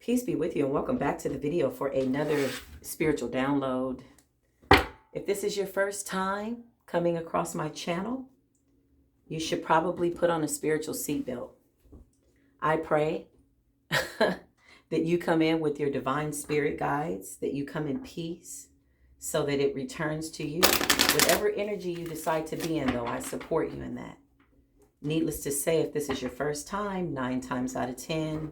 Peace be with you and welcome back to the video for another spiritual download. If this is your first time coming across my channel, you should probably put on a spiritual seatbelt. I pray that you come in with your divine spirit guides, that you come in peace so that it returns to you. Whatever energy you decide to be in, though, I support you in that. Needless to say, if this is your first time, 9 times out of 10,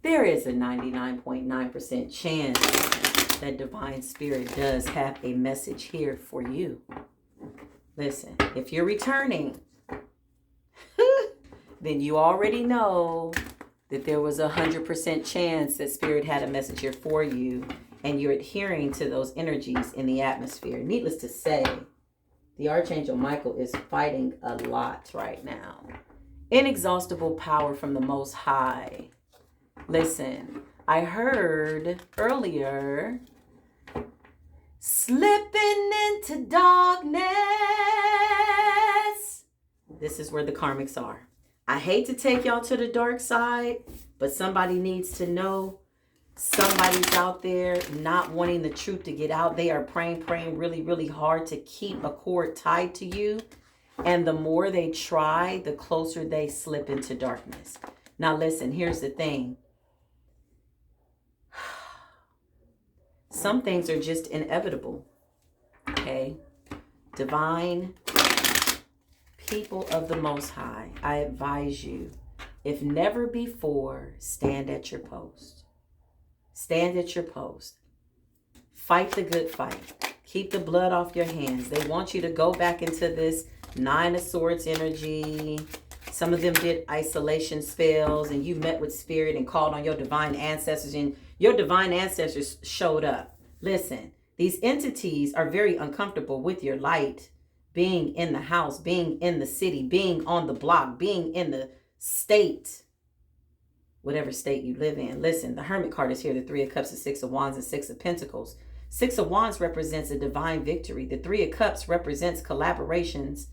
there is a 99.9% chance that divine spirit does have a message here for you. Listen, if you're returning, then you already know that there was 100% chance that spirit had a message here for you, and you're adhering to those energies in the atmosphere. Needless to say, the Archangel Michael is fighting a lot right now. Inexhaustible power from the Most High. Listen, I heard earlier, slipping into darkness. This is where the karmics are. I hate to take y'all to the dark side, but somebody needs to know. Somebody's out there not wanting the truth to get out. They are praying really, really hard to keep a cord tied to you. And the more they try, the closer they slip into darkness. Now listen, here's the thing. Some things are just inevitable, okay? Divine people of the Most High, I advise you, if never before, stand at your post. Stand at your post. Fight the good fight. Keep the blood off your hands. They want you to go back into this 9 of Swords energy. Some of them did isolation spells, and you met with spirit and called on your divine ancestors, and your divine ancestors showed up. Listen, these entities are very uncomfortable with your light being in the house, being in the city, being on the block, being in the state, whatever state you live in. Listen, the Hermit card is here, the 3 of Cups, the 6 of Wands, and 6 of Pentacles. 6 of Wands represents a divine victory. The 3 of Cups represents collaborations,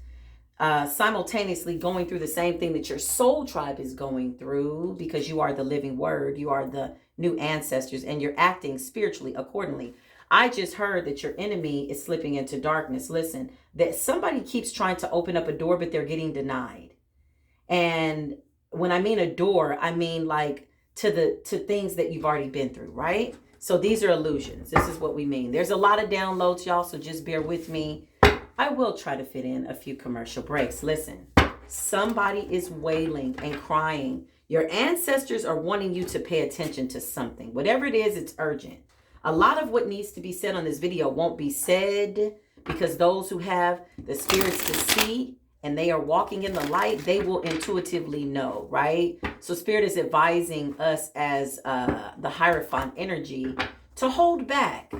simultaneously going through the same thing that your soul tribe is going through, because you are the living word. You are the new ancestors, and you're acting spiritually accordingly. I just heard that your enemy is slipping into darkness. Listen, that somebody keeps trying to open up a door, but they're getting denied. And when I mean a door, I mean like to things that you've already been through, right? So these are illusions. This is what we mean. There's a lot of downloads, y'all, so just bear with me. I will try to fit in a few commercial breaks. Listen, somebody is wailing and crying. Your ancestors are wanting you to pay attention to something. Whatever it is, it's urgent. A lot of what needs to be said on this video won't be said, because those who have the spirits to see and they are walking in the light, they will intuitively know, right? So spirit is advising us as the Hierophant energy to hold back.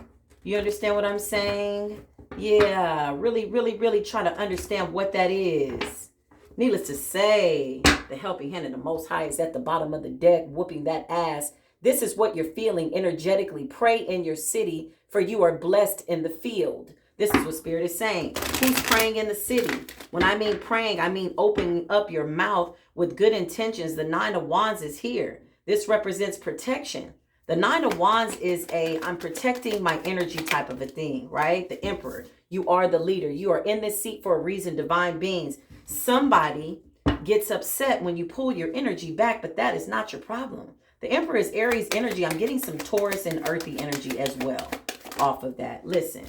You understand what I'm saying? Yeah, really try to understand what that is. Needless to say, the helping hand of the Most High is at the bottom of the deck, whooping that ass. This is what you're feeling energetically. Pray in your city, for you are blessed in the field. This is what Spirit is saying. Who's praying in the city? When I mean praying, I mean opening up your mouth with good intentions. The 9 of Wands is here. This represents protection. The 9 of Wands is I'm protecting my energy type of a thing, right? The Emperor. You are the leader. You are in this seat for a reason, divine beings. Somebody gets upset when you pull your energy back, but that is not your problem. The Emperor is Aries energy. I'm getting some Taurus and earthy energy as well off of that. Listen,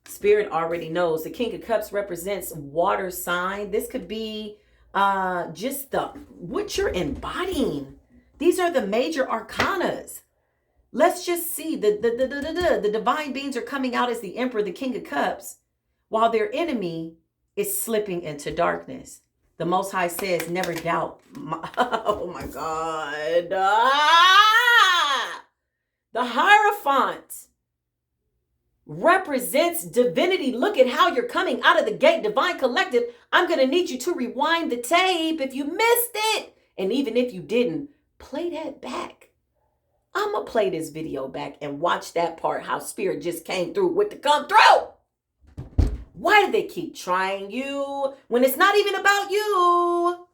Spirit already knows. The King of Cups represents water sign. This could be just what you're embodying. These are the major arcanas. Let's just see. The divine beings are coming out as the Emperor, the King of Cups, while their enemy is slipping into darkness. The Most High says, never doubt. Oh my God. The Hierophant represents divinity. Look at how you're coming out of the gate. Divine Collective, I'm going to need you to rewind the tape if you missed it. And even if you didn't, play that back. I'm going to play this video back and watch that part, how Spirit just came through with the come through. Why do they keep trying you when it's not even about you?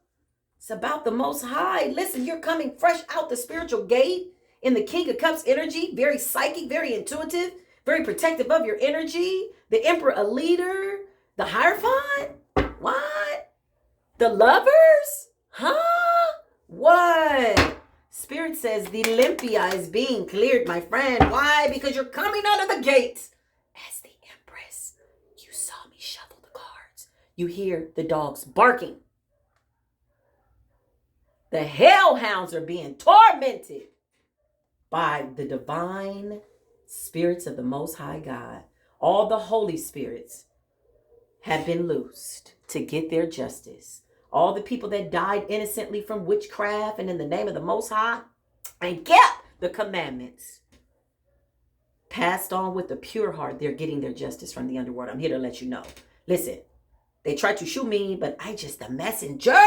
It's about the Most High. Listen, you're coming fresh out the spiritual gate in the King of Cups energy, very psychic, very intuitive, very protective of your energy. The Emperor, a leader. The Hierophant? What? The Lovers? Huh? What? Spirit says the Olympia is being cleared, my friend. Why? Because you're coming out of the gate as the Empress. You saw me shuffle the cards. You hear the dogs barking. The hellhounds are being tormented by the divine spirits of the Most High God. All the Holy Spirits have been loosed to get their justice. All the people that died innocently from witchcraft and in the name of the Most High and kept the commandments, passed on with a pure heart, they're getting their justice from the underworld. I'm here to let you know. Listen, they tried to shoot me, but I just the messenger.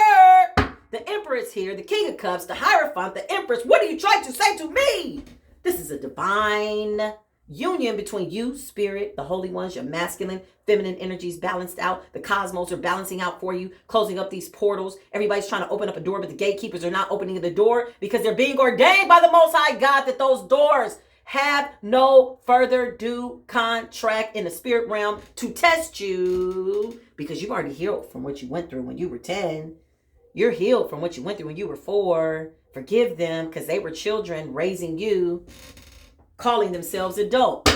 The Emperor is here, the King of Cups, the Hierophant, the Empress. What are you trying to say to me? This is a divine union between you, Spirit, the Holy Ones, your masculine, feminine energies balanced out. The cosmos are balancing out for you, closing up these portals. Everybody's trying to open up a door, but the gatekeepers are not opening the door because they're being ordained by the Most High God that those doors have no further due contract in the spirit realm to test you, because you've already healed from what you went through when you were 10. You're healed from what you went through when you were 4. Forgive them because they were children raising you, calling themselves adults.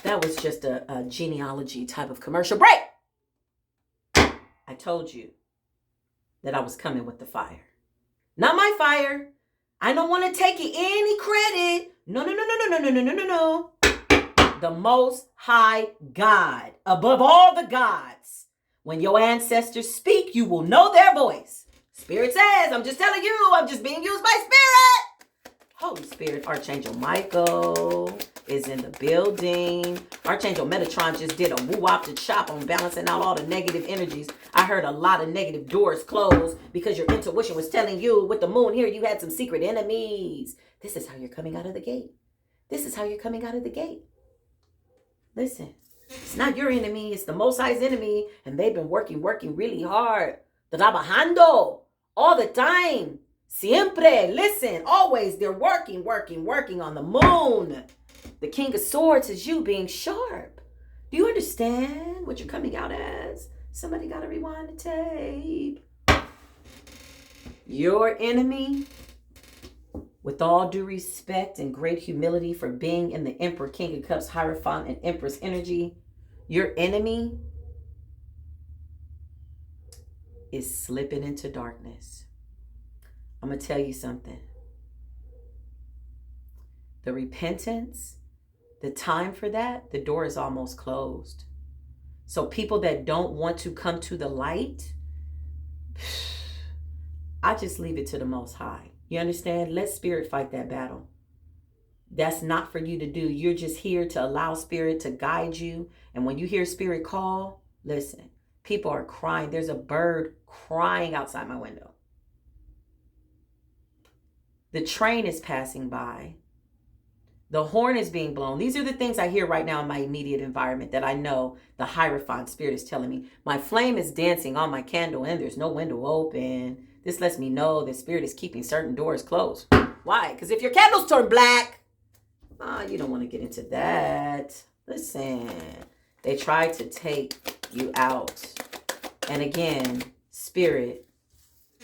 That was just a genealogy type of commercial break. I told you that I was coming with the fire. Not my fire. I don't want to take any credit. No. The Most High God, above all the gods. When your ancestors speak, you will know their voice. Spirit says, I'm just telling you, I'm just being used by Spirit. Holy Spirit, Archangel Michael is in the building. Archangel Metatron just did a woo-wop to chop on balancing out all the negative energies. I heard a lot of negative doors close because your intuition was telling you with the moon here, you had some secret enemies. This is how you're coming out of the gate. This is how you're coming out of the gate. Listen. It's not your enemy. It's the Most High's enemy. And they've been working really hard. Trabajando. All the time. Siempre. Listen. Always. They're working on the moon. The King of Swords is you being sharp. Do you understand what you're coming out as? Somebody got to rewind the tape. Your enemy, with all due respect and great humility for being in the Emperor, King of Cups, Hierophant, and Empress energy, your enemy is slipping into darkness. I'm going to tell you something. The repentance, the time for that, the door is almost closed. So people that don't want to come to the light, I just leave it to the Most High. You understand? Let Spirit fight that battle. That's not for you to do. You're just here to allow Spirit to guide you. And when you hear Spirit call, listen, people are crying. There's a bird crying outside my window. The train is passing by. The horn is being blown. These are the things I hear right now in my immediate environment that I know the Hierophant Spirit is telling me. My flame is dancing on my candle and there's no window open. This lets me know that Spirit is keeping certain doors closed. Why? Because if your candles turn black, you don't want to get into that. Listen, they tried to take you out. And again, Spirit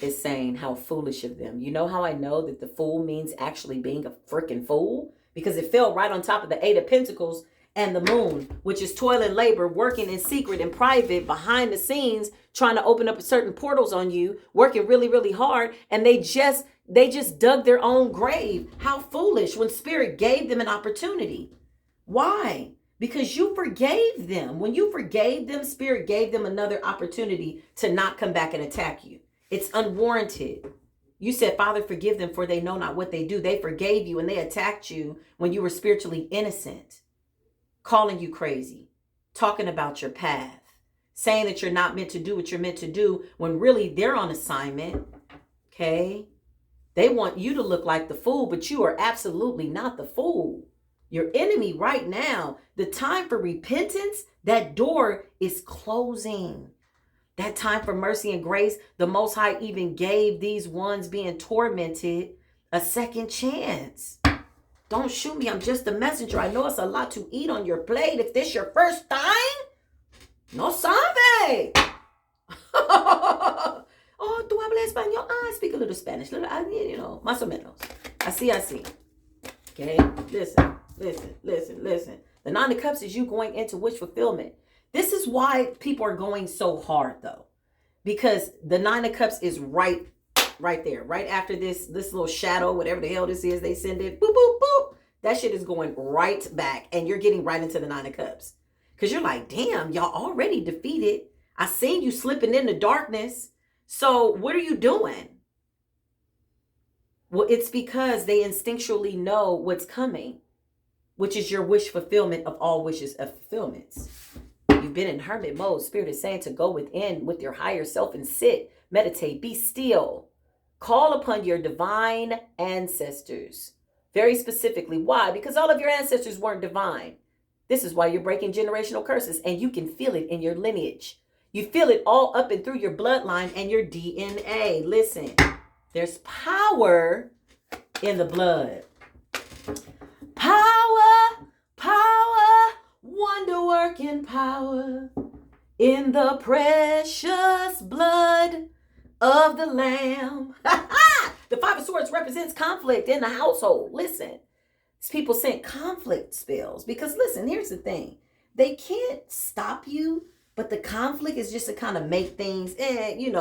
is saying how foolish of them. You know how I know that the fool means actually being a freaking fool? Because it fell right on top of the 8 of Pentacles and the moon, which is toil and labor, working in secret and private, behind the scenes, trying to open up certain portals on you, working really hard. And they just dug their own grave. How foolish when Spirit gave them an opportunity. Why? Because you forgave them. When you forgave them, Spirit gave them another opportunity to not come back and attack you. It's unwarranted. You said, Father, forgive them for they know not what they do. They forgave you and they attacked you when you were spiritually innocent, calling you crazy, talking about your path, saying that you're not meant to do what you're meant to do when really they're on assignment. Okay. They want you to look like the fool, but you are absolutely not the fool. Your enemy right now, the time for repentance, that door is closing. That time for mercy and grace, the Most High even gave these ones being tormented a second chance. Don't shoot me. I'm just a messenger. I know it's a lot to eat on your plate. If this your first time, no sabe. Oh, tú hablas español? I speak a little Spanish. Más o menos. Así. Okay? Listen. The Nine of Cups is you going into wish fulfillment. This is why people are going so hard, though. Because the Nine of Cups is right there. Right after this little shadow, whatever the hell this is, they send it. Boop, boop, boop. That shit is going right back. And you're getting right into the Nine of Cups. Because you're like, damn, y'all already defeated. I seen you slipping in the darkness. So what are you doing? Well, it's because they instinctually know what's coming, which is your wish fulfillment of all wishes of fulfillments. You've been in hermit mode. Spirit is saying to go within with your higher self and sit, meditate, be still. Call upon your divine ancestors. Very specifically. Why? Because all of your ancestors weren't divine. This is why you're breaking generational curses, and you can feel it in your lineage. You feel it all up and through your bloodline and your DNA. Listen, there's power in the blood. Power, wonder-working power in the precious blood of the Lamb. The Five of Swords represents conflict in the household. Listen, these people sent conflict spells because, listen, here's the thing. They can't stop you, but the conflict is just to kind of make things, you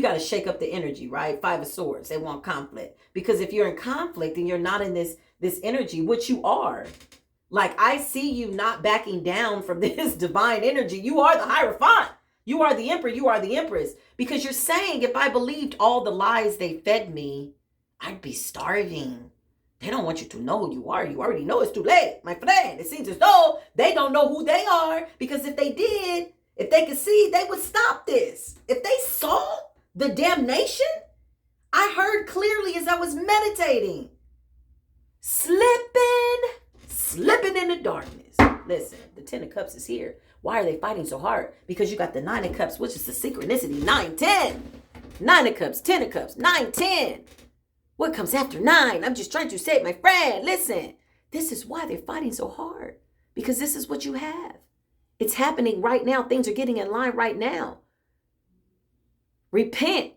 got to shake up the energy, right? Five of Swords, they want conflict. Because if you're in conflict and you're not in this energy, which you are, like I see you not backing down from this divine energy. You are the Hierophant. You are the Emperor. You are the Empress. Because you're saying, if I believed all the lies they fed me, I'd be starving. They don't want you to know who you are. You already know it's too late, my friend. It seems as though they don't know who they are. Because if they did, if they could see, they would stop this. If they saw the damnation, I heard clearly as I was meditating. Slipping in the darkness. Listen, the Ten of Cups is here. Why are they fighting so hard? Because you got the Nine of Cups, which is the synchronicity. 9, 10. 9 of Cups, 10 of Cups, 9, 10. What comes after 9? I'm just trying to say, my friend, listen. This is why they're fighting so hard. Because this is what you have. It's happening right now. Things are getting in line right now. Repent.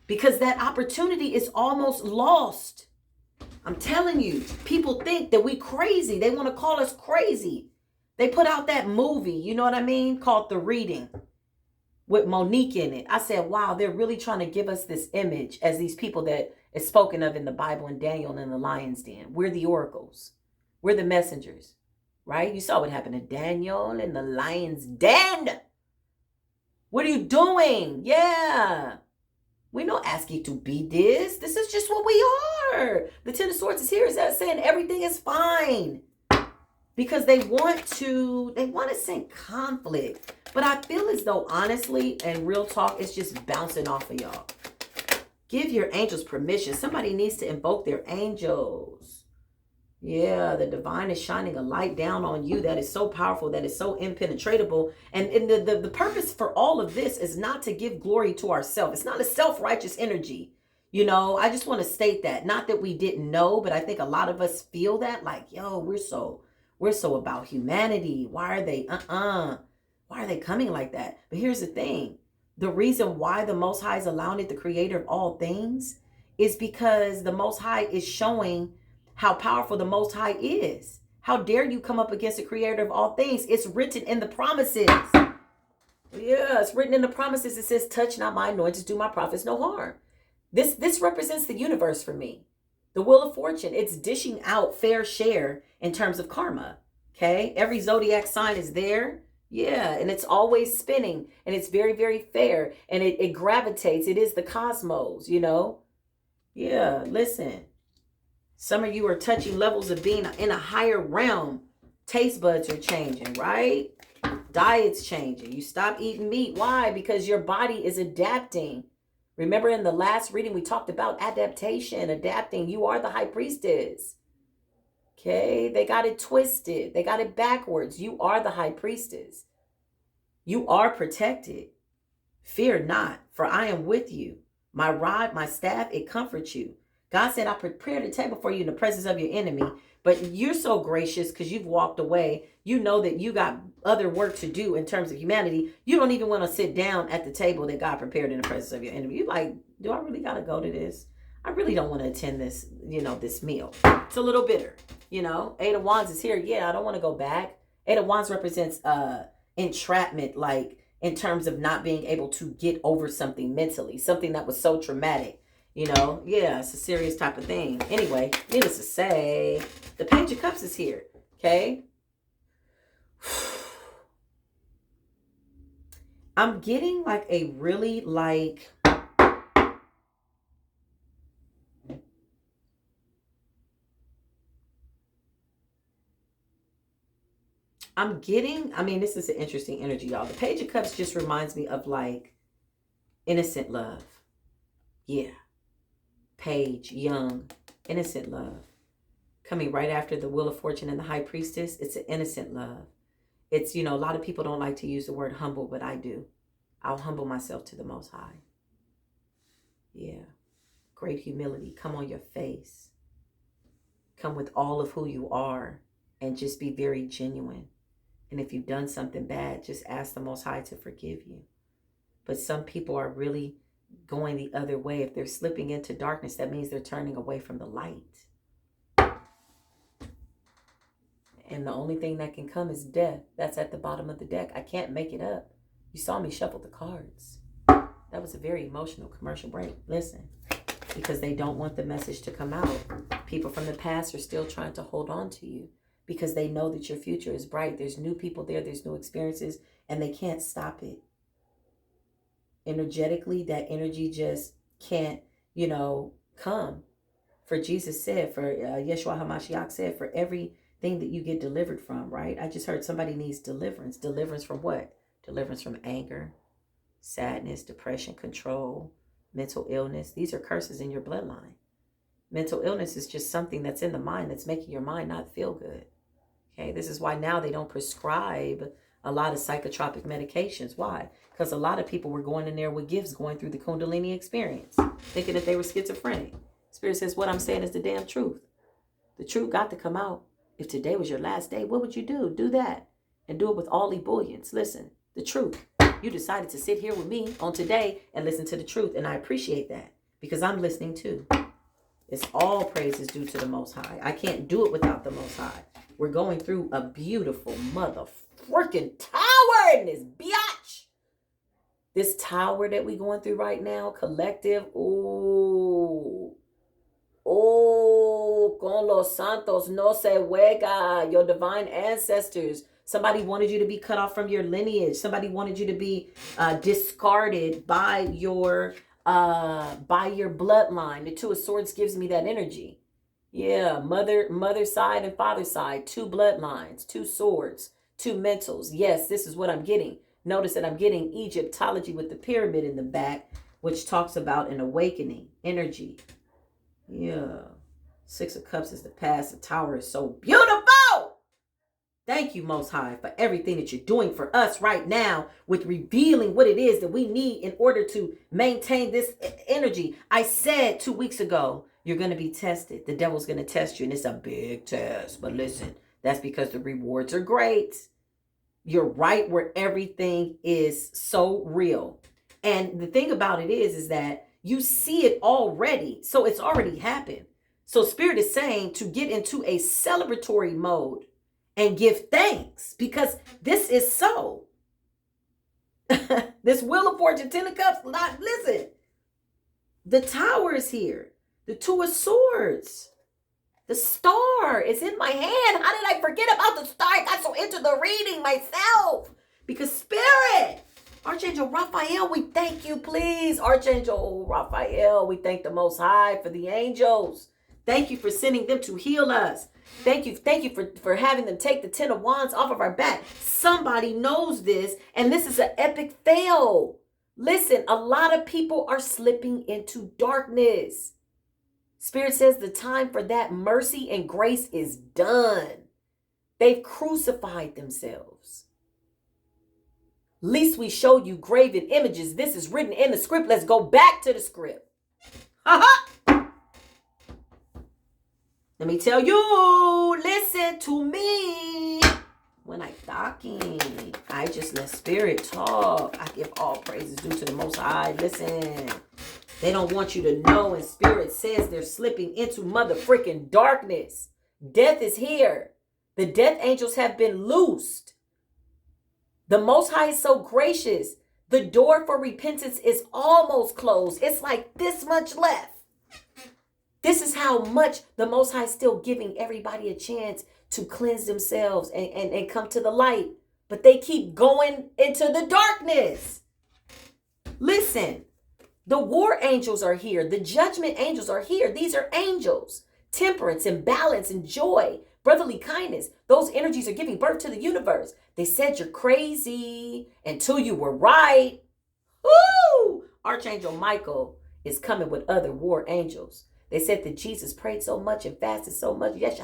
Because that opportunity is almost lost. I'm telling you, people think that we crazy. They want to call us crazy. They put out that movie, you know what I mean, called The Reading with Monique in it. I said, wow, they're really trying to give us this image as these people that is spoken of in the Bible and Daniel and the lion's den. We're the oracles. We're the messengers, right? You saw what happened to Daniel and the lion's den. What are you doing? Yeah. We don't ask you to be this. This is just what we are. The Ten of Swords is here. Is that saying everything is fine? Because they want to send conflict. But I feel as though, honestly, and real talk, it's just bouncing off of y'all. Give your angels permission. Somebody needs to invoke their angels. Yeah, the divine is shining a light down on you that is so powerful, that is so impenetrable. And the purpose for all of this is not to give glory to ourselves. It's not a self-righteous energy. I just want to state that. Not that we didn't know, but I think a lot of us feel that, like, yo, we're so about humanity. Why are they coming like that? But here's the thing. The reason why the Most High is allowing it, the creator of all things, is because the Most High is showing how powerful the Most High is. How dare you come up against the creator of all things? It's written in the promises. Yeah, it's written in the promises. It says, touch not my anointed, do my prophets no harm. This represents the universe for me. The wheel of fortune. It's dishing out fair share in terms of karma. Okay? Every zodiac sign is there. Yeah, and it's always spinning. And it's very, very fair. And it gravitates. It is the cosmos, Yeah, listen. Some of you are touching levels of being in a higher realm. Taste buds are changing, right? Diet's changing. You stop eating meat. Why? Because your body is adapting. Remember in the last reading, we talked about adaptation, adapting. You are the high priestess. Okay? They got it twisted. They got it backwards. You are the high priestess. You are protected. Fear not, for I am with you. My rod, my staff, it comforts you. God said, I prepared a table for you in the presence of your enemy. But you're so gracious because you've walked away. You know that you got other work to do in terms of humanity. You don't even want to sit down at the table that God prepared in the presence of your enemy. You're like, do I really got to go to this? I really don't want to attend this, this meal. It's a little bitter, Eight of Wands is here. Yeah, I don't want to go back. Eight of Wands represents entrapment, like in terms of not being able to get over something mentally, something that was so traumatic. Yeah, it's a serious type of thing. Anyway, needless to say, the Page of Cups is here, okay? I'm getting like a really this is an interesting energy, y'all. The Page of Cups just reminds me of like innocent love. Yeah. Page, young, innocent love. Coming right after the Wheel of Fortune and the High Priestess, it's an innocent love. It's, a lot of people don't like to use the word humble, but I do. I'll humble myself to the Most High. Yeah. Great humility. Come on your face. Come with all of who you are and just be very genuine. And if you've done something bad, just ask the Most High to forgive you. But some people are really going the other way. If they're slipping into darkness, that means they're turning away from the light. And the only thing that can come is death. That's at the bottom of the deck. I can't make it up. You saw me shuffle the cards. That was a very emotional commercial break. Listen, because they don't want the message to come out. People from the past are still trying to hold on to you because they know that your future is bright. There's new people there. There's new experiences, and they can't stop it. Energetically, that energy just can't, come. For Jesus said, for Yeshua HaMashiach said, for everything that you get delivered from, right? I just heard somebody needs deliverance. Deliverance from what? Deliverance from anger, sadness, depression, control, mental illness. These are curses in your bloodline. Mental illness is just something that's in the mind that's making your mind not feel good. Okay, this is why now they don't prescribe a lot of psychotropic medications. Why? Because a lot of people were going in there with gifts going through the Kundalini experience, thinking that they were schizophrenic. Spirit says, what I'm saying is the damn truth. The truth got to come out. If today was your last day, what would you do? Do that. And do it with all ebullience. Listen, the truth. You decided to sit here with me on today and listen to the truth. And I appreciate that because I'm listening too. It's all praises due to the Most High. I can't do it without the Most High. We're going through a beautiful motherfucking tower in this biatch. This tower that we're going through right now, collective. Oh, con los santos no se juega. Your divine ancestors. Somebody wanted you to be cut off from your lineage. Somebody wanted you to be discarded by your bloodline. The Two of Swords gives me that energy. Yeah, mother side and father side, two bloodlines, two swords, two mentals. Yes, this is what I'm getting. Notice that I'm getting Egyptology with the pyramid in the back, which talks about an awakening energy. Yeah. Six of Cups is the past. The tower is so beautiful. Thank you, Most High, for everything that you're doing for us right now with revealing what it is that we need in order to maintain this energy. I said 2 weeks ago, you're going to be tested. The devil's going to test you, and it's a big test. But listen, that's because the rewards are great. You're right where everything is so real. And the thing about it is that you see it already. So it's already happened. So Spirit is saying to get into a celebratory mode and give thanks because this is so. This Wheel of Fortune, 10 of Cups, listen. The Tower is here. The Two of Swords. The Star is in my hand. How did I forget about the Star? I got so into the reading myself. Because Spirit, Archangel Raphael, we thank you, please. Archangel Raphael, we thank the Most High for the angels. Thank you for sending them to heal us. Thank you for having them take the 10 of Wands off of our back. Somebody knows this, and this is an epic fail. Listen, a lot of people are slipping into darkness. Spirit says the time for that mercy and grace is done. They've crucified themselves. Least we show you graven images. This is written in the script. Let's go back to the script. Let me tell you, listen to me. When I talking, I just let spirit talk. I give all praises due to the Most High. Listen, they don't want you to know, and spirit says they're slipping into mother freaking darkness. Death is here. The death angels have been loosed. The Most High is so gracious. The door for repentance is almost closed. It's like this much left. This is how much the Most High is still giving everybody a chance to cleanse themselves and come to the light. But they keep going into the darkness. Listen, the war angels are here. The judgment angels are here. These are angels. Temperance and balance and joy, brotherly kindness. Those energies are giving birth to the universe. They said you're crazy until you were right. Woo! Archangel Michael is coming with other war angels. They said that Jesus prayed so much and fasted so much. Yes,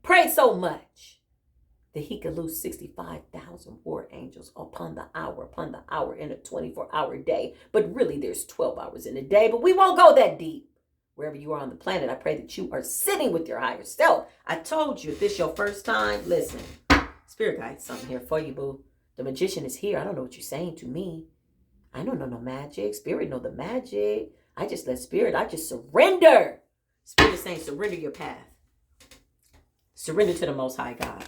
prayed so much that he could lose 65,000 war angels upon the hour in a 24-hour day. But really, there's 12 hours in a day. But we won't go that deep. Wherever you are on the planet, I pray that you are sitting with your higher self. I told you, if this is your first time, listen. Spirit guide, something here for you, boo. The magician is here. I don't know what you're saying to me. I don't know no magic. Spirit know the magic. I just let spirit, I just surrender. Spirit is saying surrender your path. Surrender to the Most High God.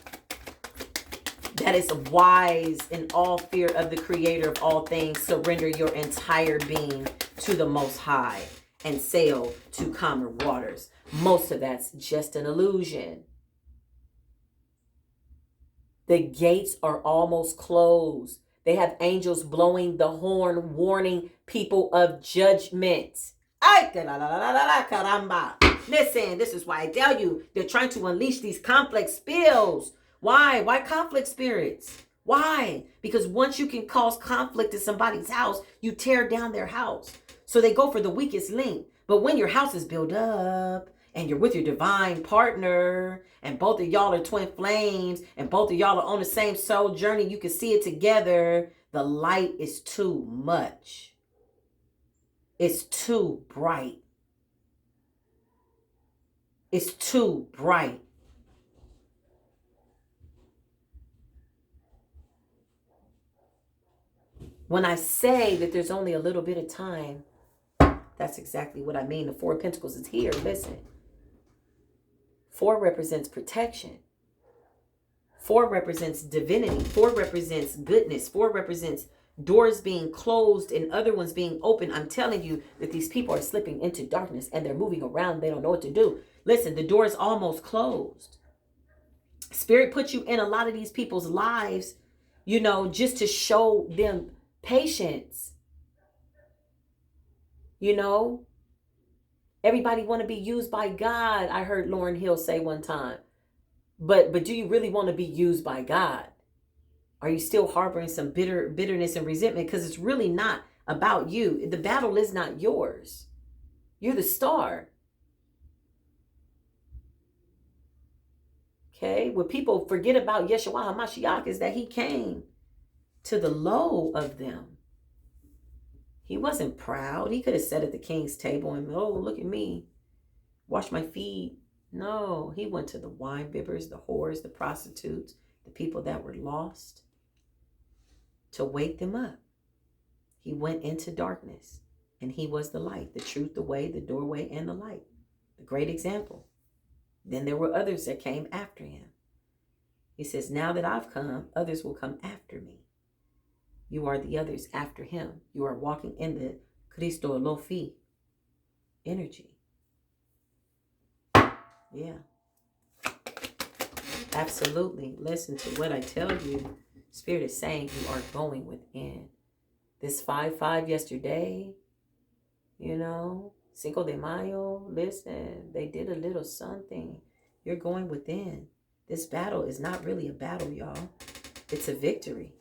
That is wise in all fear of the creator of all things. Surrender your entire being to the Most High and sail to calmer waters. Most of that's just an illusion. The gates are almost closed. They have angels blowing the horn, warning people of judgment. Listen, this is why I tell you, they're trying to unleash these complex spells. Why? Why conflict spirits? Why? Because once you can cause conflict in somebody's house, you tear down their house. So they go for the weakest link. But when your house is built up and you're with your divine partner and both of y'all are twin flames and both of y'all are on the same soul journey, you can see it together. The light is too much. It's too bright. It's too bright. When I say that there's only a little bit of time, that's exactly what I mean. The Four of Pentacles is here. Listen. 4 represents protection. 4 represents divinity. 4 represents goodness. 4 represents doors being closed and other ones being open. I'm telling you that these people are slipping into darkness and they're moving around. They don't know what to do. Listen, the door is almost closed. Spirit puts you in a lot of these people's lives, you know, just to show them patience. You know, everybody want to be used by God. I heard Lauryn Hill say one time. But do you really want to be used by God? Are you still harboring some bitterness and resentment? Because it's really not about you. The battle is not yours. You're the star. Okay? What people forget about Yeshua HaMashiach is that he came to the low of them. He wasn't proud. He could have sat at the king's table and, oh, look at me. Wash my feet. No, he went to the wine bibbers, the whores, the prostitutes, the people that were lost to wake them up. He went into darkness and he was the light, the truth, the way, the doorway, and the light. The great example. Then there were others that came after him. He says, now that I've come, others will come after me. You are the others after him. You are walking in the Cristo Lofi energy. Yeah. Absolutely. Listen to what I tell you. Spirit is saying you are going within. This 5-5 yesterday, you know, Cinco de Mayo, listen, they did a little something. You're going within. This battle is not really a battle, y'all. It's a victory.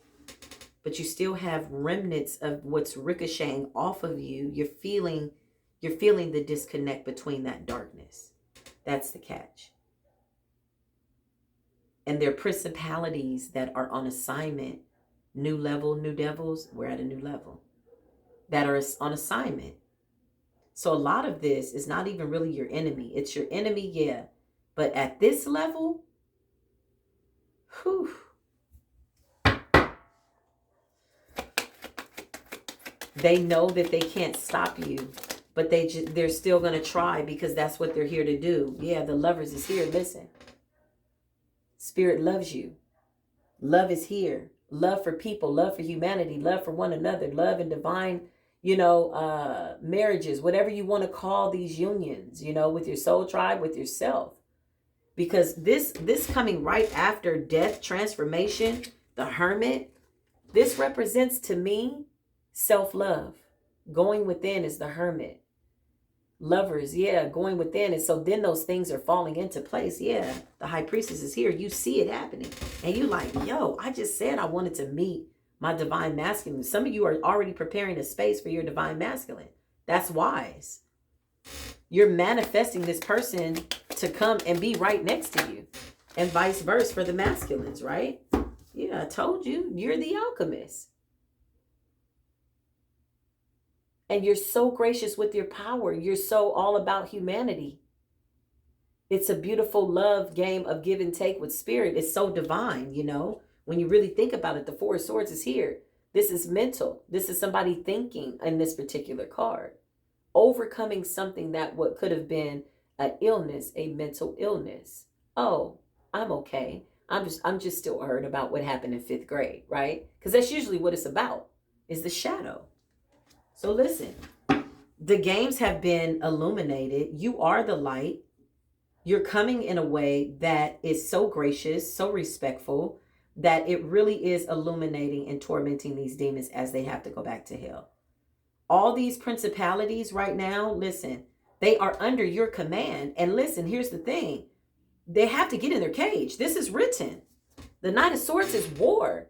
But you still have remnants of what's ricocheting off of you. You're feeling the disconnect between that darkness. That's the catch. And they're principalities that are on assignment. New level, new devils, we're at a new level. That are on assignment. So a lot of this is not even really your enemy. It's your enemy, yeah. But at this level, whew, they know that they can't stop you, but they're still going to try because that's what they're here to do. Yeah, the lovers is here. Listen. Spirit loves you. Love is here. Love for people, love for humanity, love for one another, love and divine, marriages, whatever you want to call these unions, with your soul tribe, with yourself. Because this coming right after death, transformation, the hermit, this represents to me self-love. Going within is the hermit. Lovers, yeah, going within. And so then those things are falling into place. Yeah, the high priestess is here. You see it happening. And you like, yo, I just said I wanted to meet my divine masculine. Some of you are already preparing a space for your divine masculine. That's wise. You're manifesting this person to come and be right next to you. And vice versa for the masculines, right? Yeah, I told you, you're the alchemist. And you're so gracious with your power. You're so all about humanity. It's a beautiful love game of give and take with spirit. It's so divine, When you really think about it, the Four of Swords is here. This is mental. This is somebody thinking in this particular card. Overcoming something that what could have been an illness, a mental illness. Oh, I'm okay. I'm just still hurt about what happened in 5th grade, right? Because that's usually what it's about, is the shadow. So listen, the games have been illuminated. You are the light. You're coming in a way that is so gracious, so respectful, that it really is illuminating and tormenting these demons as they have to go back to hell. All these principalities right now, listen, they are under your command. And listen, here's the thing. They have to get in their cage. This is written. The Knight of Swords is war.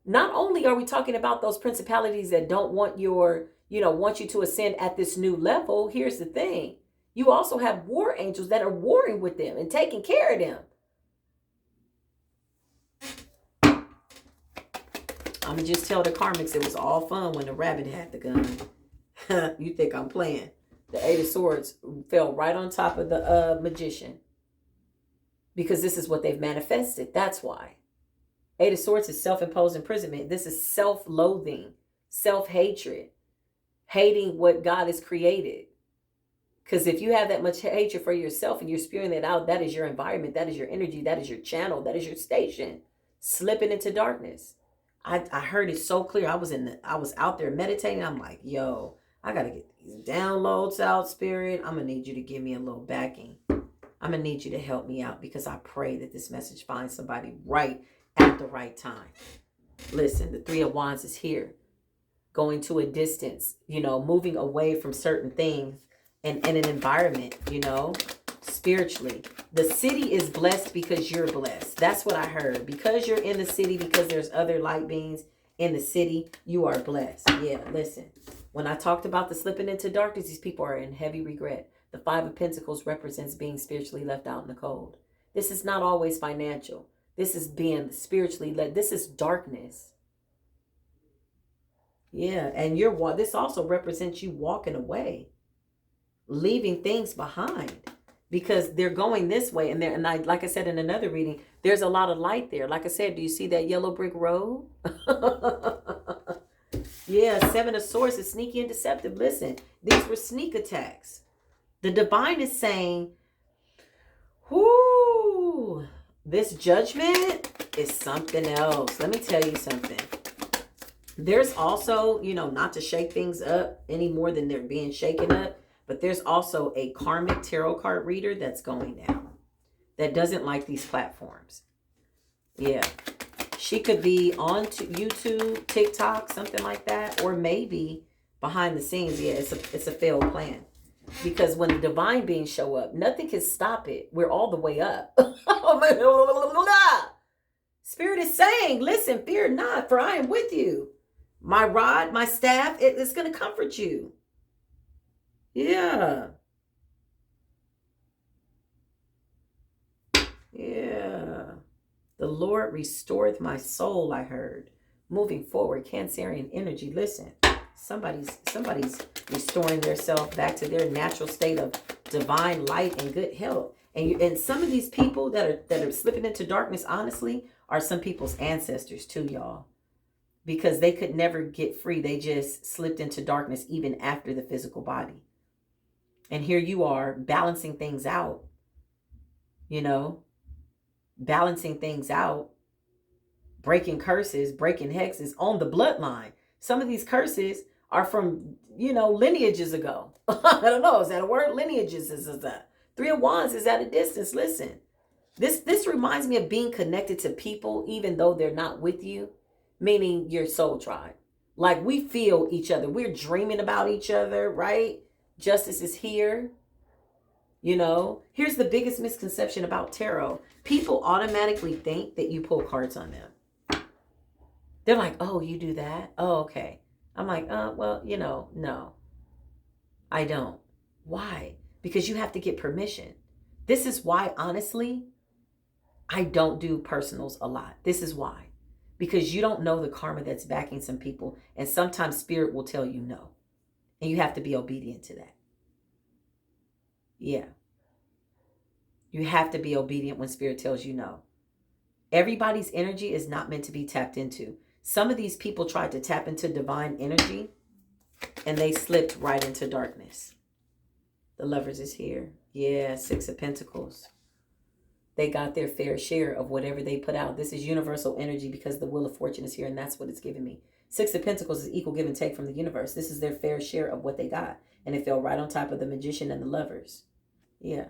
Not only are we talking about those principalities that don't want want you to ascend at this new level, here's the thing. You also have war angels that are warring with them and taking care of them. I'm going to just tell the karmics it was all fun when the rabbit had the gun. You think I'm playing. The 8 of Swords fell right on top of the magician. Because this is what they've manifested. That's why. 8 of Swords is self-imposed imprisonment. This is self-loathing, self-hatred, hating what God has created. Because if you have that much hatred for yourself and you're spewing that out, that is your environment, that is your energy, that is your channel, that is your station. Slipping into darkness. I heard it so clear. I was out there meditating. I'm like, yo, I got to get these downloads out, Spirit. I'm going to need you to give me a little backing. I'm going to need you to help me out because I pray that this message finds somebody right at the right time. Listen, the 3 of Wands is here. Going to a distance, moving away from certain things and in an environment, spiritually. The city is blessed because you're blessed. That's what I heard. Because you're in the city, because there's other light beings in the city, you are blessed. Yeah, listen. When I talked about the slipping into darkness, these people are in heavy regret. The 5 of Pentacles represents being spiritually left out in the cold. This is not always financial. This is being spiritually led. This is darkness. Yeah, and this also represents you walking away, leaving things behind, because they're going this way. And I, like I said in another reading, there's a lot of light there. Like I said, do you see that yellow brick road? Yeah, 7 of Swords is sneaky and deceptive. Listen, these were sneak attacks. The divine is saying, whoo, this judgment is something else. Let me tell you something. There's also, not to shake things up any more than they're being shaken up, but there's also a karmic tarot card reader that's going down that doesn't like these platforms. Yeah. She could be on YouTube, TikTok, something like that, or maybe behind the scenes. Yeah, it's a failed plan. Because when the divine beings show up, nothing can stop it. We're all the way up. Spirit is saying, listen, fear not, for I am with you. My rod, my staff, it's going to comfort you. Yeah. Yeah. The Lord restoreth my soul, I heard. Moving forward, Cancerian energy. Listen, somebody's restoring themselves back to their natural state of divine light and good health. And some of these people that are slipping into darkness, honestly, are some people's ancestors too, y'all. Because they could never get free. They just slipped into darkness even after the physical body. And here you are balancing things out, you know, balancing things out, breaking curses, breaking hexes on the bloodline. Some of these curses are from, lineages ago. I don't know. Is that a word? Lineages is that. Three of Wands is at a distance. Listen, this reminds me of being connected to people, even though they're not with you, meaning your soul tribe. Like we feel each other. We're dreaming about each other, right? Justice is here. Here's the biggest misconception about tarot. People automatically think that you pull cards on them. They're like, oh, you do that? Oh, okay. I'm like, well, no, I don't. Why? Because you have to get permission. This is why, honestly, I don't do personals a lot. This is why. Because you don't know the karma that's backing some people. And sometimes spirit will tell you no. And you have to be obedient to that. Yeah. You have to be obedient when spirit tells you no. Everybody's energy is not meant to be tapped into. Some of these people tried to tap into divine energy and they slipped right into darkness. The Lovers is here. Yeah, Six of Pentacles. They got their fair share of whatever they put out. This is universal energy because the Wheel of Fortune is here and that's what it's giving me. Six of Pentacles is equal give and take from the universe. This is their fair share of what they got. And it fell right on top of the Magician and the Lovers. Yeah.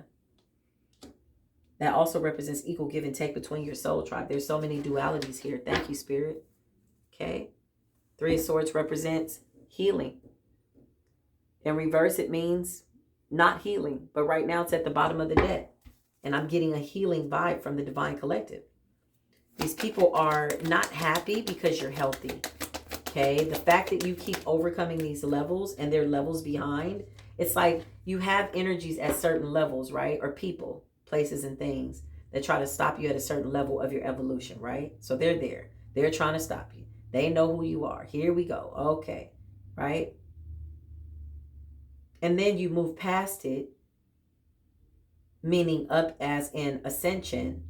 That also represents equal give and take between your soul tribe. There's so many dualities here. Thank you, Spirit. Okay. Three of Swords represents healing. In reverse, it means not healing. But right now, it's at the bottom of the deck. And I'm getting a healing vibe from the Divine Collective. These people are not happy because you're healthy. Okay. The fact that you keep overcoming these levels and they're levels behind, it's like you have energies at certain levels, right? Or people, places and things that try to stop you at a certain level of your evolution, right? So they're there. They're trying to stop you. They know who you are. Here we go. Okay. Right? And then you move past it, meaning up as in ascension,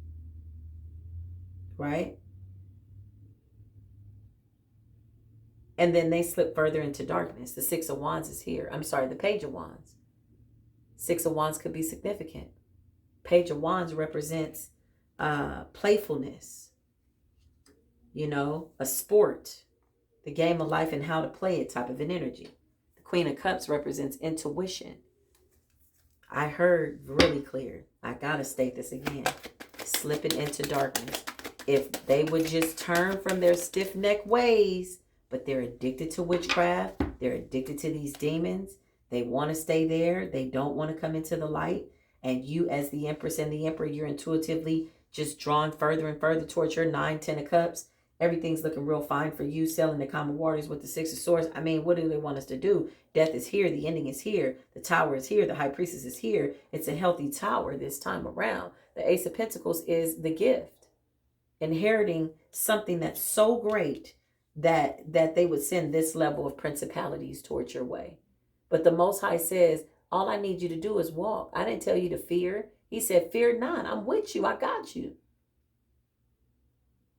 right? And then they slip further into darkness. The Six of Wands is here. I'm sorry, the Page of Wands. Six of Wands could be significant. Page of Wands represents playfulness, a sport, the game of life and how to play it type of an energy. The Queen of Cups represents intuition. I heard really clear. I gotta state this again. Slipping into darkness. If they would just turn from their stiff-necked ways, but they're addicted to witchcraft, they're addicted to these demons, they want to stay there, they don't want to come into the light, and you as the Empress and the Emperor, you're intuitively just drawn further and further towards your 9, 10 of Cups. Everything's looking real fine for you, selling the common waters with the Six of Swords. I mean, what do they want us to do? Death is here. The ending is here. The Tower is here. The High Priestess is here. It's a healthy tower this time around. The Ace of Pentacles is the gift. Inheriting something that's so great that they would send this level of principalities towards your way. But the Most High says, all I need you to do is walk. I didn't tell you to fear. He said, fear not. I'm with you. I got you.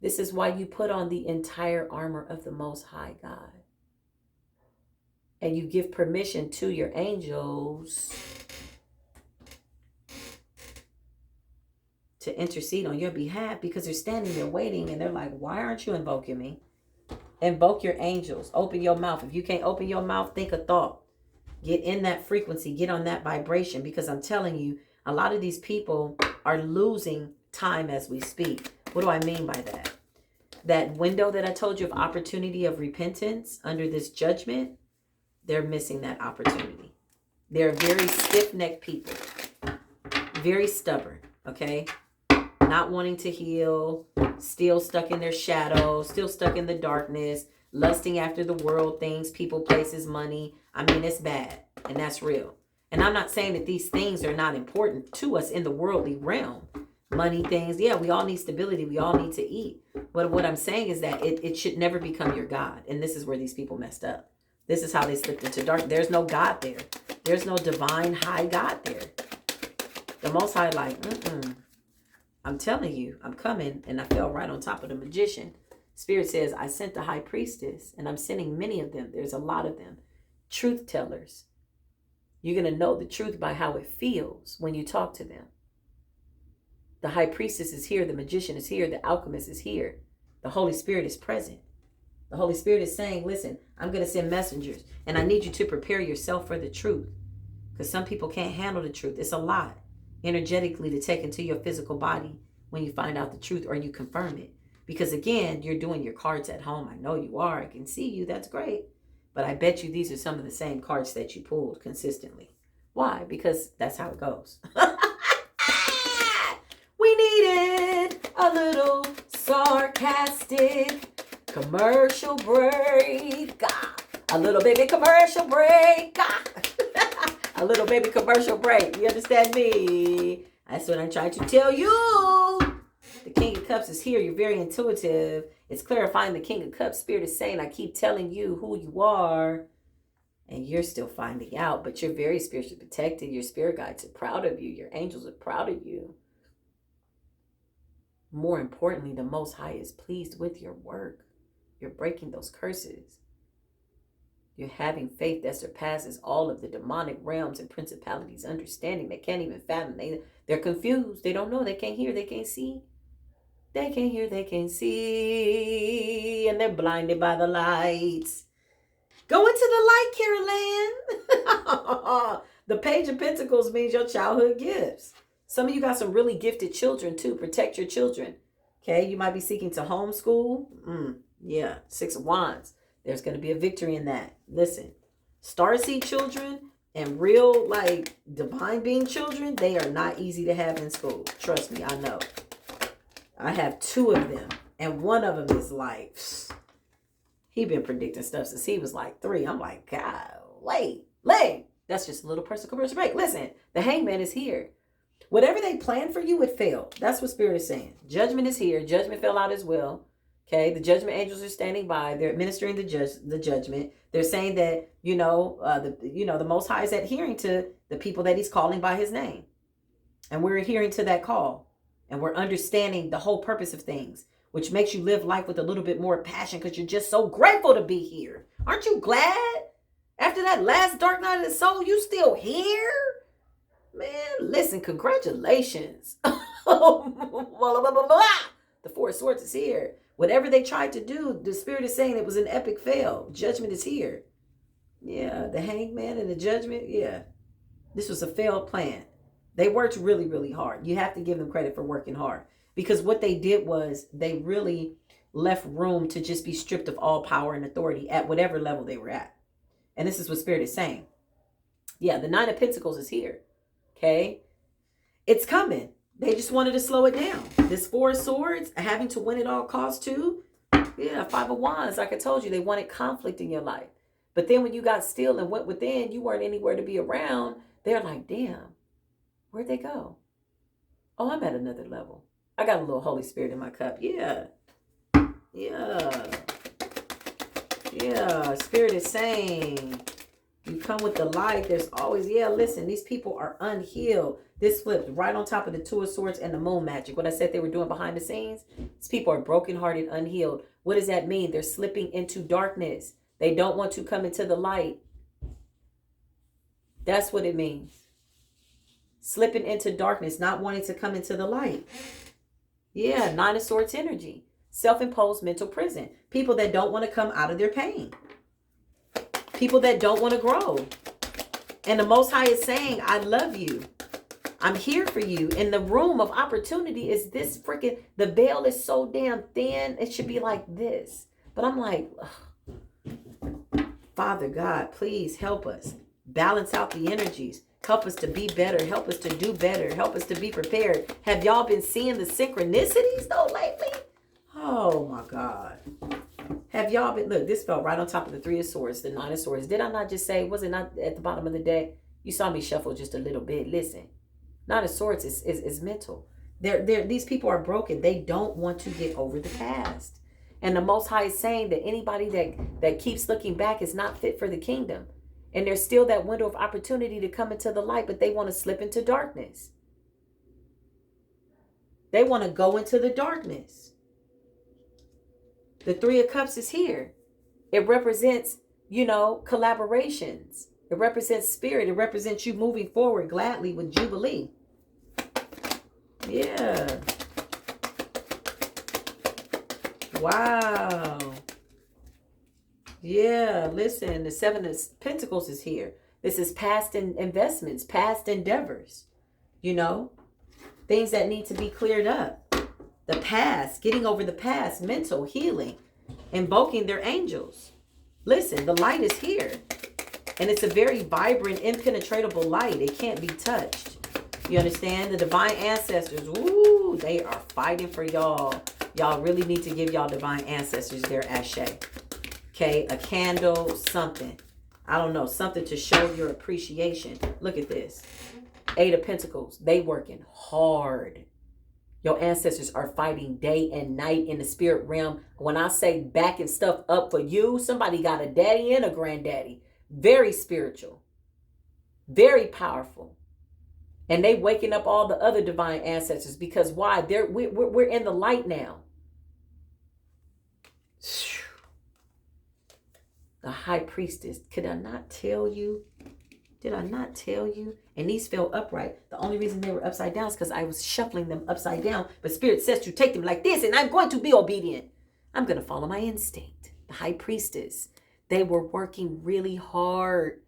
This is why you put on the entire armor of the Most High God. And you give permission to your angels to intercede on your behalf because they're standing there waiting and they're like, why aren't you invoking me? Invoke your angels. Open your mouth. If you can't open your mouth, think a thought. Get in that frequency. Get on that vibration because I'm telling you, a lot of these people are losing time as we speak. What do I mean by that? That window that I told you of opportunity of repentance under this judgment, they're missing that opportunity. They're very stiff-necked people. Very stubborn, okay? Not wanting to heal, still stuck in their shadow, still stuck in the darkness, lusting after the world, things, people, places, money. I mean, it's bad, and that's real. And I'm not saying that these things are not important to us in the worldly realm. money, things. Yeah, we all need stability. We all need to eat. But what I'm saying is that it should never become your God. And this is where these people messed up. This is how they slipped into dark. There's no God there. There's no divine high God there. The Most High like, I'm telling you, I'm coming. And I fell right on top of the magician. Spirit says, I sent the high priestess, and I'm sending many of them. There's a lot of them. Truth tellers. You're going to know the truth by how it feels when you talk to them. The high priestess is here. The magician is here. The alchemist is here. The Holy Spirit is present. The Holy Spirit is saying, listen, I'm going to send messengers, and I need you to prepare yourself for the truth, because some people can't handle the truth. It's a lot energetically to take into your physical body when you find out the truth or you confirm it. Because again, you're doing your cards at home. I know you are. I can see you. That's great. But I bet you these are some of the same cards that you pulled consistently. Why? Because that's how it goes. We needed a little sarcastic commercial break. A little baby commercial break. A little baby commercial break. You understand me? That's what I'm trying to tell you. The King of Cups is here. You're very intuitive. It's clarifying the King of Cups. Spirit is saying, I keep telling you who you are. And you're still finding out. But you're very spiritually protected. Your spirit guides are proud of you. Your angels are proud of you. More importantly, the Most High is pleased with your work. You're breaking those curses. You're having faith that surpasses all of the demonic realms and principalities' understanding. They can't even fathom. They're confused. They don't know. They can't hear. They can't see. They can't hear. They can't see. And they're blinded by the lights. Go into the light, Carol Ann. The Page of Pentacles means your childhood gifts. Some of you got some really gifted children too. Protect your children. Okay, you might be seeking to homeschool. Yeah, Six of Wands. There's going to be a victory in that. Listen, starseed children and real, like, divine being children, they are not easy to have in school. Trust me, I know. I have 2 of them, and one of them is like, he been predicting stuff since he was like 3. I'm like, God, wait. That's just a little personal commercial break. Listen, the Hangman is here. Whatever they planned for you, it failed. That's what Spirit is saying. Judgment is here. Judgment fell out as well. Okay, the judgment angels are standing by. They're administering the judgment. They're saying that, the Most High is adhering to the people that he's calling by his name. And we're adhering to that call. And we're understanding the whole purpose of things, which makes you live life with a little bit more passion because you're just so grateful to be here. Aren't you glad? After that last dark night of the soul, you still here? Man, listen, congratulations. The 4 of Swords is here. Whatever they tried to do, the Spirit is saying it was an epic fail. Judgment is here. Yeah, the Hangman and the Judgment, yeah. This was a failed plan. They worked really, really hard. You have to give them credit for working hard. Because what they did was they really left room to just be stripped of all power and authority at whatever level they were at. And this is what Spirit is saying. Yeah, the 9 of Pentacles is here. Okay? It's coming. They just wanted to slow it down. This 4 of Swords, having to win at all costs too. Yeah, 5 of Wands, like I told you, they wanted conflict in your life. But then when you got still and went within, you weren't anywhere to be around. They're like, damn, where'd they go? Oh, I'm at another level. I got a little Holy Spirit in my cup. Yeah. Spirit is saying, you come with the light. There's always, listen, these people are unhealed. This flipped right on top of the 2 of Swords and the moon magic. What I said they were doing behind the scenes. These people are brokenhearted, unhealed. What does that mean? They're slipping into darkness. They don't want to come into the light. That's what it means. Slipping into darkness, not wanting to come into the light. Yeah, 9 of Swords energy. Self-imposed mental prison. People that don't want to come out of their pain. People that don't want to grow. And the Most High is saying, I love you. I'm here for you. And the room of opportunity is this freaking, the veil is so damn thin. It should be like this. But I'm like, Father God, please help us. Balance out the energies. Help us to be better. Help us to do better. Help us to be prepared. Have y'all been seeing the synchronicities though lately? Oh my God. Have y'all been, look, this fell right on top of the 3 of Swords, the 9 of Swords. Did I not just say, was it not at the bottom of the deck? You saw me shuffle just a little bit. Listen, 9 of Swords is mental. These people are broken. They don't want to get over the past. And the Most High is saying that anybody that keeps looking back is not fit for the kingdom. And there's still that window of opportunity to come into the light, but they want to slip into darkness. They want to go into the darkness. The Three of Cups is here. It represents, collaborations. It represents spirit. It represents you moving forward gladly with Jubilee. Yeah. Wow. Yeah, listen, the Seven of Pentacles is here. This is past investments, past endeavors, things that need to be cleared up. The past, getting over the past, mental healing, invoking their angels. Listen, the light is here. And it's a very vibrant, impenetrable light. It can't be touched. You understand? The divine ancestors, ooh, they are fighting for y'all. Y'all really need to give y'all divine ancestors their ashe. Okay, a candle, something. I don't know, something to show your appreciation. Look at this. Eight of Pentacles. They working hard. Your ancestors are fighting day and night in the spirit realm. When I say backing stuff up for you, somebody got a daddy and a granddaddy. Very spiritual. Very powerful. And they waking up all the other divine ancestors because why? We're in the light now. The High Priestess. Could I not tell you? Did I not tell you? And these fell upright. The only reason they were upside down is because I was shuffling them upside down. But Spirit says to take them like this, and I'm going to be obedient. I'm going to follow my instinct. The High Priestess. They were working really hard.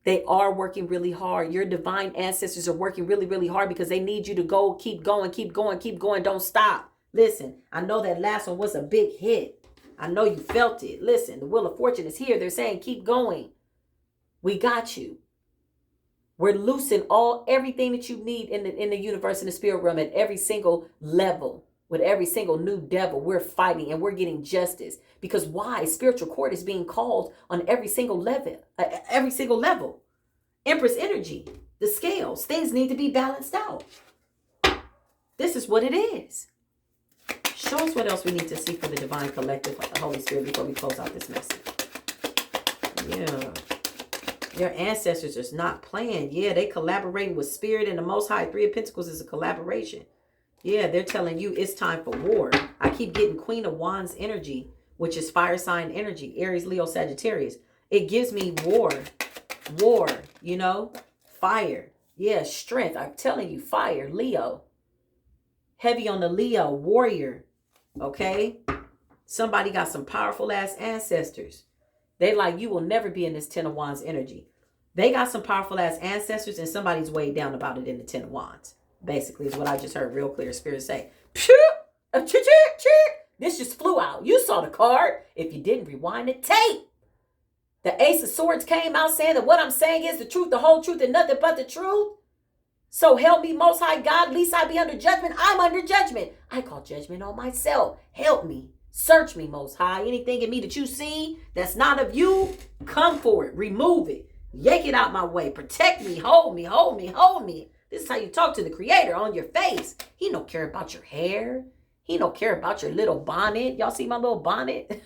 They are working really hard. Your divine ancestors are working really, really hard because they need you to go, keep going, keep going, keep going. Don't stop. Listen, I know that last one was a big hit. I know you felt it. Listen, the Wheel of Fortune is here. They're saying, keep going. We got you. We're loosing everything that you need in the universe, in the spirit realm, at every single level, with every single new devil. We're fighting and we're getting justice. Because why? Spiritual court is being called on every single level. Empress energy, the scales, things need to be balanced out. This is what it is. Show us what else we need to see for the divine collective, Holy Spirit, before we close out this message. Yeah. Your ancestors are not playing. Yeah, they collaborating with Spirit and the Most High. Three of Pentacles is a collaboration. Yeah, they're telling you it's time for war. I keep getting Queen of Wands energy, which is fire sign energy. Aries, Leo, Sagittarius. It gives me war. War, fire. Yeah, strength. I'm telling you, fire, Leo. Heavy on the Leo, warrior. Okay? Somebody got some powerful ass ancestors. They like, you will never be in this Ten of Wands energy. They got some powerful ass ancestors and somebody's weighed down about it in the Ten of Wands. Basically is what I just heard real clear Spirit say. This just flew out. You saw the card. If you didn't, rewind the tape. The Ace of Swords came out saying that what I'm saying is the truth, the whole truth, and nothing but the truth. So help me, Most High God, lest I be under judgment. I'm under judgment. I call judgment on myself. Help me. Search me, Most High. Anything in me that you see that's not of you, come for it. Remove it. Yank it out my way. Protect me. Hold me. Hold me. Hold me. This is how you talk to the Creator, on your face. He don't care about your hair. He don't care about your little bonnet. Y'all see my little bonnet?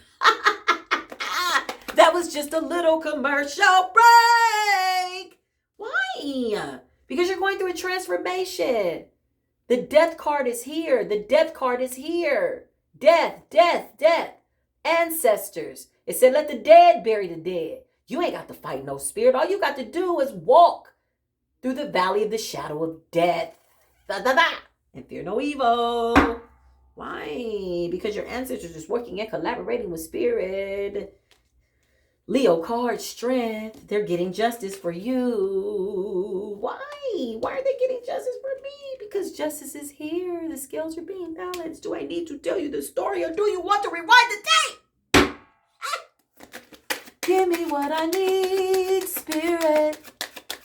That was just a little commercial break. Why? Because you're going through a transformation. The death card is here. The death card is here. Death, death, death. Ancestors. It said, let the dead bury the dead. You ain't got to fight no spirit. All you got to do is walk through the valley of the shadow of death. And fear no evil. Why? Because your ancestors is working and collaborating with spirit. Leo card, strength. They're getting justice for you. Why? Why are they getting justice for me? Because justice is here. The scales are being balanced. Do I need to tell you the story, or do you want to rewind the tape? Give me what I need, Spirit.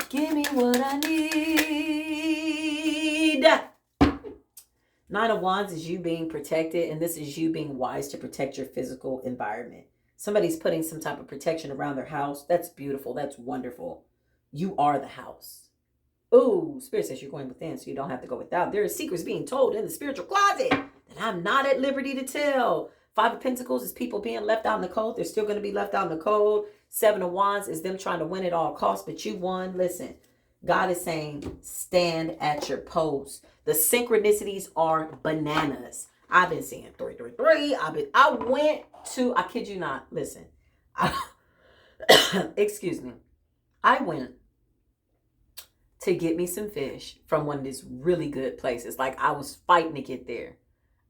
Give me what I need. Nine of Wands is you being protected, and this is you being wise to protect your physical environment. Somebody's putting some type of protection around their house. That's beautiful. That's wonderful. You are the house. Ooh, Spirit says you're going within, so you don't have to go without. There are secrets being told in the spiritual closet that I'm not at liberty to tell. Five of Pentacles is people being left out in the cold. They're still going to be left out in the cold. Seven of Wands is them trying to win at all costs, but you won. Listen, God is saying, stand at your post. The synchronicities are bananas. I've been seeing 333. I kid you not. Listen, excuse me. I went to get me some fish from one of these really good places. Like, I was fighting to get there.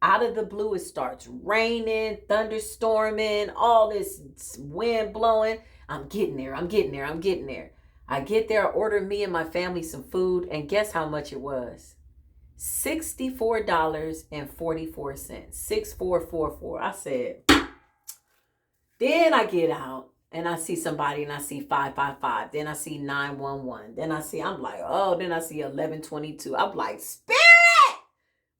Out of the blue, it starts raining, thunderstorming, all this wind blowing. I'm getting there. I get there, I order me and my family some food, and guess how much it was? $64.44. 6444. I said, then I get out and I see somebody and I see 555. Then I see 911. Then I see 1122. I'm like, Spirit,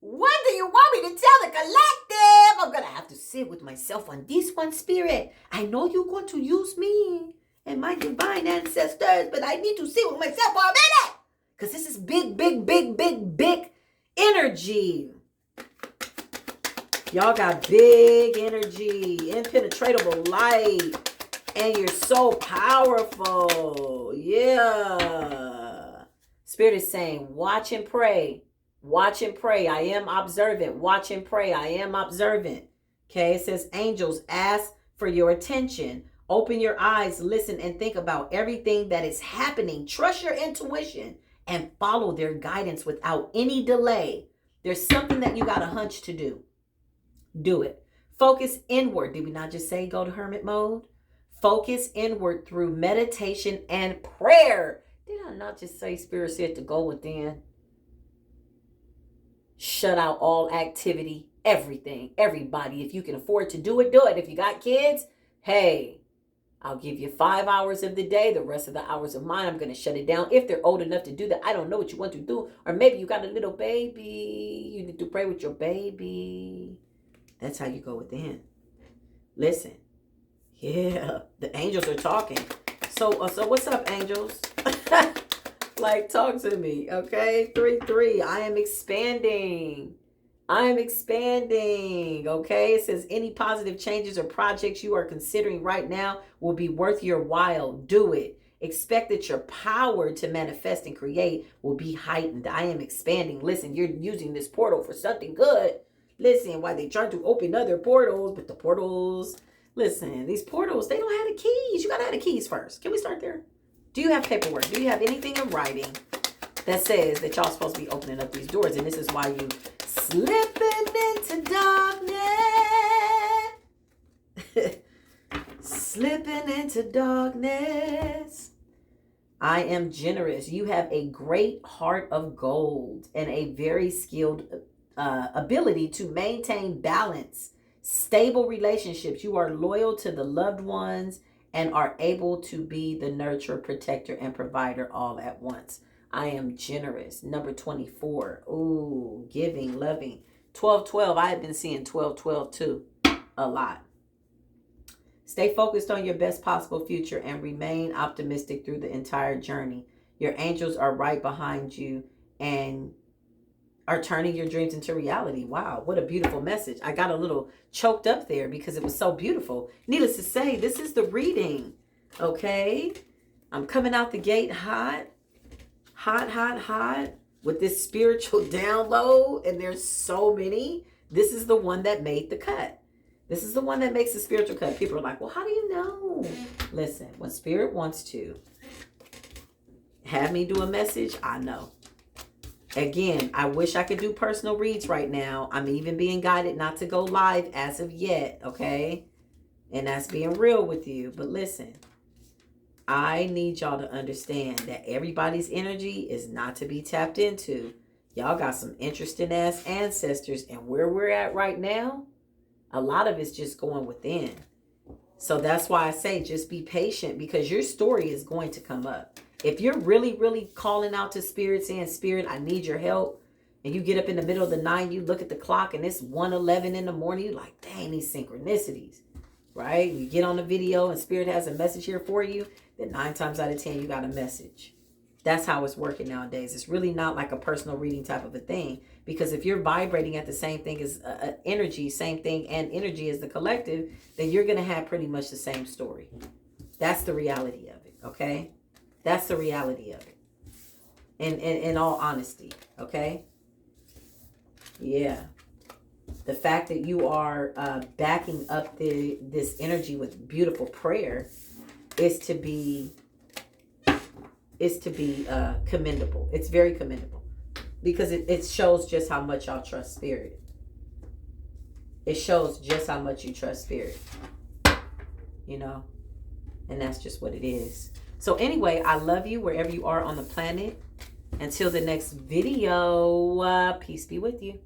what do you want me to tell the collective? I'm going to have to sit with myself on this one, Spirit. I know you're going to use me and my divine ancestors, but I need to sit with myself for a minute. Because this is big energy. Y'all got big energy, impenetrable light, and you're so powerful. Yeah. Spirit is saying, watch and pray. Watch and pray. I am observant. Watch and pray. I am observant. Okay. It says, angels, ask for your attention. Open your eyes, listen, and think about everything that is happening. Trust your intuition and follow their guidance without any delay. There's something that you got a hunch to do. Do it. Focus inward. Did we not just say go to hermit mode? Focus inward through meditation and prayer. Did I not just say Spirit said to go within? Shut out all activity, everything, everybody. If you can afford to do it, do it. If you got kids, hey, I'll give you 5 hours of the day. The rest of the hours of mine, I'm going to shut it down. If they're old enough to do that, I don't know what you want to do. Or maybe you got a little baby. You need to pray with your baby. That's how you go within. Listen. Yeah, the angels are talking. So what's up, angels? Like, talk to me, okay? 3-3. I am expanding. Okay? It says any positive changes or projects you are considering right now will be worth your while. Do it. Expect that your power to manifest and create will be heightened. I am expanding. Listen, you're using this portal for something good. Listen, why they try to open other portals, but the portals, listen, these portals, they don't have the keys. You got to have the keys first. Can we start there? Do you have paperwork? Do you have anything in writing that says that y'all supposed to be opening up these doors? And this is why you slipping into darkness. Slipping into darkness. I am generous. You have a great heart of gold and a very skilled ability to maintain balance, stable relationships. You are loyal to the loved ones and are able to be the nurturer, protector, and provider all at once. I am generous. Number 24. Ooh, giving, loving. 12-12. I have been seeing 12-12 too. A lot. Stay focused on your best possible future and remain optimistic through the entire journey. Your angels are right behind you and are turning your dreams into reality. Wow, what a beautiful message. I got a little choked up there because it was so beautiful. Needless to say, this is the reading, okay? I'm coming out the gate hot with this spiritual download, and there's so many. This is the one that made the cut. This is the one that makes the spiritual cut. People are like, well, how do you know? Listen, when Spirit wants to have me do a message, I know. Again, I wish I could do personal reads right now. I'm even being guided not to go live as of yet, okay? And that's being real with you. But listen, I need y'all to understand that everybody's energy is not to be tapped into. Y'all got some interesting ass ancestors, and where we're at right now, a lot of it's just going within. So that's why I say just be patient, because your story is going to come up. If you're really, really calling out to Spirit, saying, Spirit, I need your help, and you get up in the middle of the night, you look at the clock, and it's 1:11 in the morning, you're like, dang, these synchronicities, right? You get on the video, and Spirit has a message here for you, then 9 times out of 10, you got a message. That's how it's working nowadays. It's really not like a personal reading type of a thing, because if you're vibrating at the same thing as energy, same thing and energy as the collective, then you're going to have pretty much the same story. That's the reality of it, okay? That's the reality of it. In all honesty, okay? Yeah. The fact that you are backing up this energy with beautiful prayer is to be commendable. It's very commendable, because it shows just how much y'all trust spirit. It shows just how much you trust spirit, you know, and that's just what it is. So anyway, I love you wherever you are on the planet. Until the next video, peace be with you.